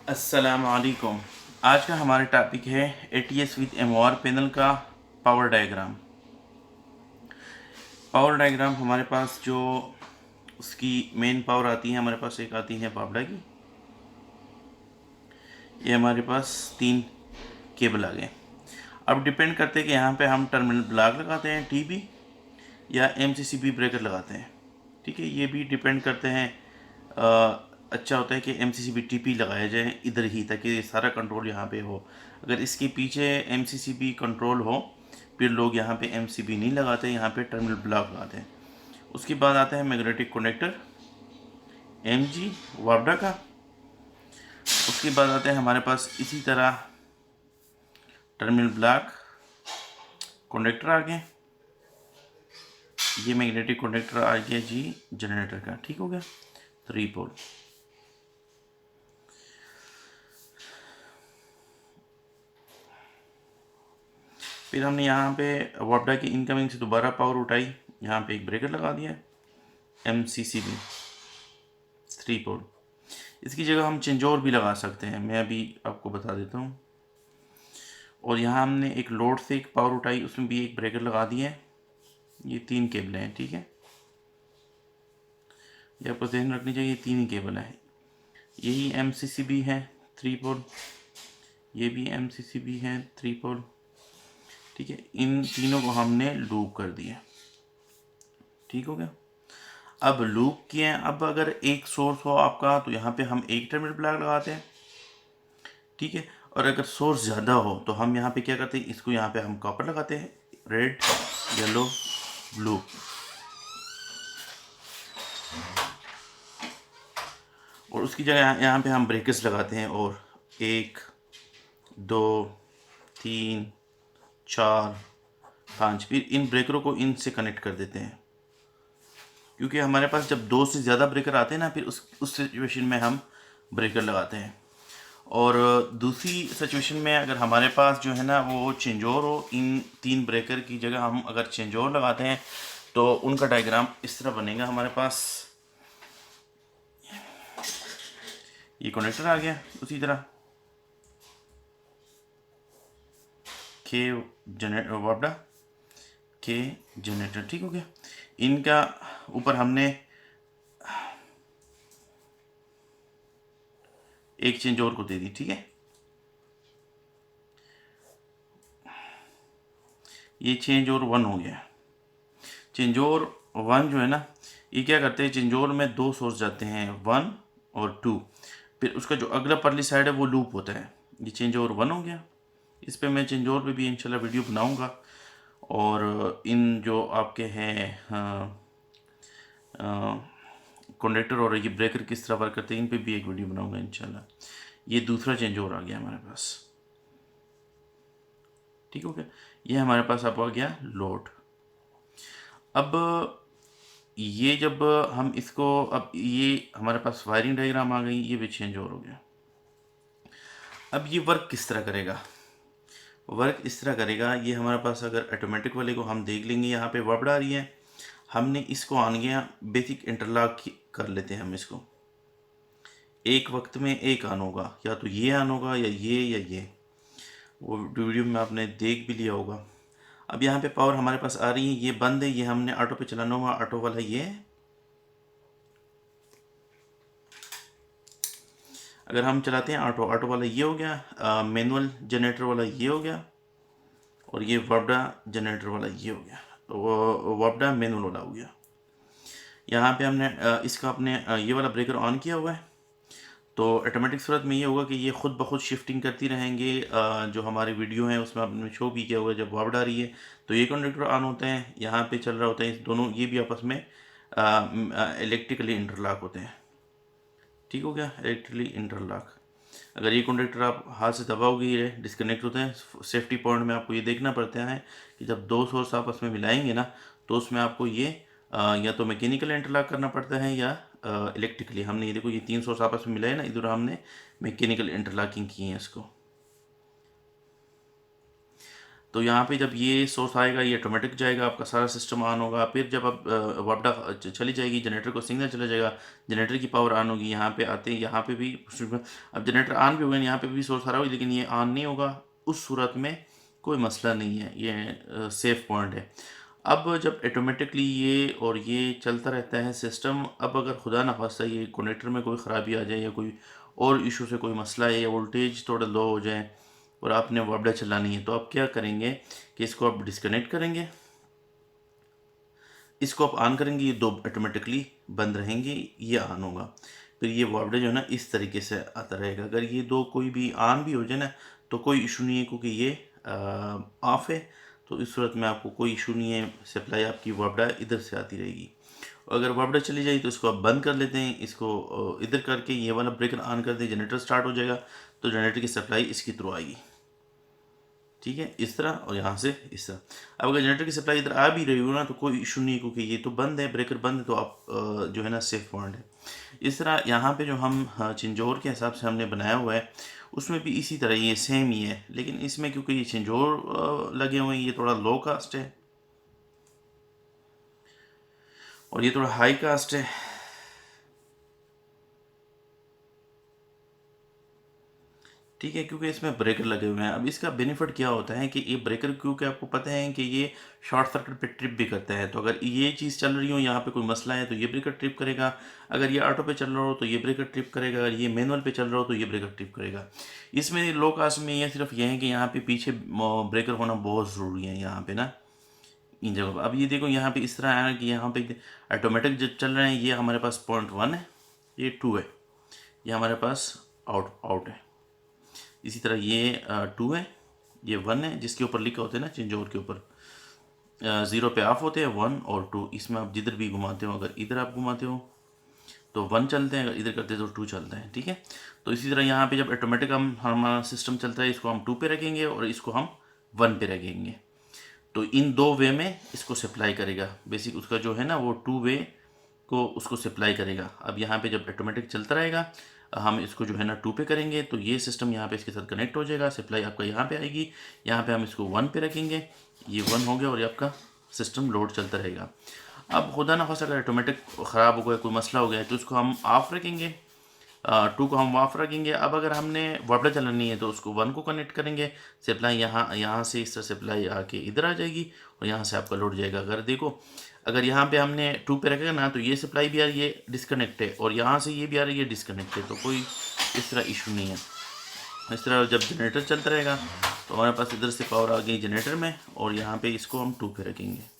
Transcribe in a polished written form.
अस्सलामुअलैकुम। आज का हमारा टॉपिक है एटीएस विद एमओआर पैनल का पावर डायग्राम। पावर डायग्राम हमारे पास जो उसकी मेन पावर आती है, हमारे पास एक आती है बावड़ा की। ये हमारे पास 3 केबल आ गए। अब डिपेंड करते हैं कि यहाँ पे हम टर्मिनल ब्लॉक लगाते हैं टीबी या एमसीसीबी ब्रेकर लगाते हैं। ठीक है, ये भी डिपेंड करते हैं। अच्छा होता है कि एमसीसीबी टीपी लगाया जाए इधर ही, ताकि सारा कंट्रोल यहाँ पे हो। अगर इसके पीछे एमसीसीबी कंट्रोल हो, फिर लोग यहाँ पे एमसीबी नहीं लगाते, यहाँ पे टर्मिनल ब्लॉक लगाते हैं। उसके बाद आता है मैग्नेटिक कनेक्टर एमजी वापडा का। उसके बाद आते हैं हमारे पास इसी तरह टर्मिनल ब्लॉक कनेक्टर आ गए। ये मैग्नेटिक कनेक्टर आ गया जी जनरेटर का। ठीक हो गया, 3 पोल। फिर हमने यहाँ पे वापडा की इनकमिंग से दोबारा पावर उठाई, यहाँ पे एक ब्रेकर लगा दिया एमसीसीबी 3 पोल। इसकी जगह हम चेंजोर भी लगा सकते हैं, मैं अभी आपको बता देता हूँ। और यहाँ हमने एक लोड से एक पावर उठाई, उसमें भी एक ब्रेकर लगा दिया है। ये 3 केबल हैं। ठीक है, ये आपको ध्यान रखनी चाहिए, 3 ही केबल है। यही एमसीसीबी है 3 पोल, ये भी एमसीसीबी है 3 पोल। ठीक है, इन तीनों को हमने लूप कर दिया। ठीक हो गया। अब लूप किए हैं। अब अगर एक सोर्स हो आपका तो यहाँ पे हम एक टर्मिनल ब्लॉक लगाते हैं। ठीक है, और अगर सोर्स ज़्यादा हो तो हम यहाँ पे क्या करते हैं, इसको यहाँ पे हम कॉपर लगाते हैं, रेड येलो ब्लू। और उसकी जगह यहाँ पे हम ब्रेकर्स लगाते हैं, और 1 2 3 4 5। फिर इन ब्रेकरों को इनसे कनेक्ट कर देते हैं, क्योंकि हमारे पास जब 2 से ज़्यादा ब्रेकर आते हैं ना, फिर उस सिचुएशन में हम ब्रेकर लगाते हैं। और दूसरी सिचुएशन में अगर हमारे पास जो है ना वो चेंजोर हो, इन 3 ब्रेकर की जगह हम अगर चेंजोर लगाते हैं तो उनका डायग्राम इस तरह बनेगा। हमारे पास ये कनेक्टर आ गया, उसी तरह के जनरेटर वापडा के जनरेटर। ठीक हो गया। इनका ऊपर हमने एक चेंज और को दे दी। ठीक है, ये चेंज और 1 हो गया। चेंज और 1 जो है ना, ये क्या करते हैं, चेंजोर में 2 सोर्स जाते हैं, 1 और 2। फिर उसका जो अगला परली साइड है वो लूप होता है। ये चेंज और 1 हो गया। इस पे मैं चेंजोर पे भी इंशाल्लाह वीडियो बनाऊंगा। और इन जो आपके हैं कंडक्टर और ये ब्रेकर किस तरह वर्क करते हैं, इन पे भी एक वीडियो बनाऊंगा इंशाल्लाह। ये दूसरा चेंज और आ गया हमारे पास। ठीक हो गया। ये हमारे पास अब आ गया लोड। अब ये जब हम इसको, अब ये हमारे पास वायरिंग डायग्राम आ गई, ये भी चेंज और हो गया। अब ये वर्क किस तरह करेगा, वर्क इस तरह करेगा। ये हमारे पास अगर ऑटोमेटिक वाले को हम देख लेंगे, यहाँ पे वर्ड आ रही है, हमने इसको आन गया बेसिक इंटरलॉक कर लेते हैं हम इसको। एक वक्त में एक ऑन होगा, या तो ये ऑन होगा या ये। वो वीडियो में आपने देख भी लिया होगा। अब यहाँ पे पावर हमारे पास आ रही है, ये बंद है, ये हमने ऑटो पे चलाना होगा। ऑटो वाला ये है। अगर हम चलाते हैं ऑटो, ऑटो वाला ये हो गया। मैनुअल जनरेटर वाला ये हो गया, और ये वापडा जनरेटर वाला ये हो गया। तो वो वापडा मैनुअल वाला हो गया। यहाँ पे हमने इसका अपने ये वाला ब्रेकर ऑन किया हुआ है, तो ऑटोमेटिक सूरत में ये होगा कि ये खुद ब खुद शिफ्टिंग करती रहेंगे। जो हमारे वीडियो हैं उसमें आपने शो भी किया हुआ है, जब वापडा आ रही है तो ये कंडक्टर ऑन होते हैं, यहाँ पे चल रहा होता है। इस दोनों ये भी आपस में इलेक्ट्रिकली इंटरलॉक होते हैं। ठीक हो गया, इलेक्ट्रिकली इंटरलॉक। अगर ये कंडक्टर आप हाथ से दबाओगे ये डिस्कनेक्ट होते हैं। सेफ्टी पॉइंट में आपको ये देखना पड़ता है कि जब 2 सोर्स आपस में मिलाएंगे ना, तो उसमें आपको ये या तो मैकेनिकल इंटरलॉक करना पड़ता है या इलेक्ट्रिकली। हमने ये देखो, ये 3 सोर्स आपस में मिलाए ना, इधर हमने मैकेनिकल इंटरलॉकिंग की है इसको। तो यहाँ पे जब ये सोर्स आएगा ये ऑटोमेटिक जाएगा, आपका सारा सिस्टम ऑन होगा। फिर जब अब वापडा चली जाएगी, जनरेटर को सिग्नल चला जाएगा, जनरेटर की पावर ऑन होगी। यहाँ पे आते हैं, यहाँ पे भी अब जनरेटर ऑन भी हो गया, यहाँ पे भी सोर्स आ रहा होगा, लेकिन ये ऑन नहीं होगा। उस सूरत में कोई मसला नहीं है, ये सेफ पॉइंट है। अब जब ऑटोमेटिकली ये और ये चलता रहता है सिस्टम, अब अगर खुदा ना खास्ता ये कनेक्टर में कोई ख़राबी आ जाए या कोई और इशू से कोई मसला है या वोल्टेज थोड़ा लो हो जाए और आपने वापडा चलानी है, तो आप क्या करेंगे कि इसको आप डिस्कनेक्ट करेंगे, इसको आप ऑन करेंगे, ये दो ऑटोमेटिकली बंद रहेंगे, ये ऑन होगा। फिर ये वापडा जो है ना इस तरीके से आता रहेगा। अगर ये दो कोई भी ऑन भी हो जाए ना तो कोई इशू नहीं है, क्योंकि ये ऑफ है। तो इस सूरत में आपको कोई इशू नहीं है, सप्लाई आपकी वापडा इधर से आती रहेगी। अगर वापडा चली जाए तो इसको आप बंद कर लेते हैं, इसको इधर करके ये वाला ब्रेकर ऑन कर दें, जनरेटर स्टार्ट हो जाएगा, तो जनरेटर की सप्लाई इसके थ्रू आएगी। ठीक है, इस तरह, और यहाँ से इस तरह। अब अगर जनरेटर की सप्लाई इधर आ भी रही हो ना तो कोई इशू नहीं है, क्योंकि ये तो बंद है, ब्रेकर बंद है, तो आप जो है ना सेफ पॉइंट है। इस तरह यहाँ पे जो हम चिंजोर के हिसाब से हमने बनाया हुआ है उसमें भी इसी तरह ये सेम ही है, लेकिन इसमें क्योंकि ये चिंजोर लगे हुए हैं, ये थोड़ा लो कास्ट है और ये थोड़ा हाई कास्ट है। ठीक है, क्योंकि इसमें ब्रेकर लगे हुए हैं। अब इसका बेनिफिट क्या होता है कि ये ब्रेकर, क्योंकि आपको पता है कि ये शॉर्ट सर्किट पे ट्रिप भी करता है, तो अगर ये चीज़ चल रही हो, यहाँ पे कोई मसला है तो ये ब्रेकर ट्रिप करेगा। अगर ये ऑटो पे चल रहा हो तो ये ब्रेकर ट्रिप करेगा। अगर ये मैनुअल पे चल रहा हो तो ये ब्रेकर ट्रिप करेगा। इसमें लो कास्ट में ये सिर्फ ये है कि यहाँ पे पीछे ब्रेकर होना बहुत ज़रूरी है यहाँ पे ना, इन जगह पर। अब ये देखो यहाँ पे इस तरह है कि यहाँ पे ऑटोमेटिक जो चल रहे हैं, ये हमारे पास पॉइंट 1 है, ये 2 है, ये हमारे पास आउट है। इसी तरह ये 2 है, ये 1 है, जिसके ऊपर लिखा होता है ना चिंजोर के ऊपर 0 पे ऑफ होते हैं, 1 और 2। इसमें आप जिधर भी घुमाते हो, अगर इधर आप घुमाते हो तो 1 चलते हैं, अगर इधर करते हैं तो 2 चलते हैं। ठीक है, तो इसी तरह यहाँ पे जब ऑटोमेटिक हमारा सिस्टम चलता है, इसको हम 2 पे रखेंगे और इसको हम 1 पे रखेंगे, तो इन दो वे में इसको सप्लाई करेगा। बेसिक उसका जो है ना वो 2 वे को उसको सप्लाई करेगा। अब यहाँ पे जब ऑटोमेटिक चलता रहेगा, हम इसको जो है ना 2 पे करेंगे तो ये सिस्टम यहाँ पे इसके साथ कनेक्ट हो जाएगा, सप्लाई आपका यहाँ पे आएगी। यहाँ पे हम इसको 1 पे रखेंगे, ये 1 हो गया और ये आपका सिस्टम लोड चलता रहेगा। अब खुदा ना खास्ता अगर ऑटोमेटिक ख़राब हो गया, कोई मसला हो गया, तो उसको हम ऑफ़ रखेंगे, 2 को हम ऑफ रखेंगे। अब अगर हमने वापडा चलानी है तो उसको 1 को कनेक्ट करेंगे, सप्लाई यहाँ से इस तरह सप्लाई आके इधर आ जाएगी और यहाँ से आपका लोड जाएगा। अगर देखो, अगर यहाँ पे हमने 2 पे रखेगा ना तो ये सप्लाई भी आ रही है, डिस्कनेक्ट है, और यहाँ से ये भी आ रही है, डिस्कनेक्ट है, तो कोई इस तरह इशू नहीं है। इस तरह जब जनरेटर चलता रहेगा तो हमारे पास इधर से पावर आ गई जनरेटर में, और यहाँ पे इसको हम 2 पे रखेंगे।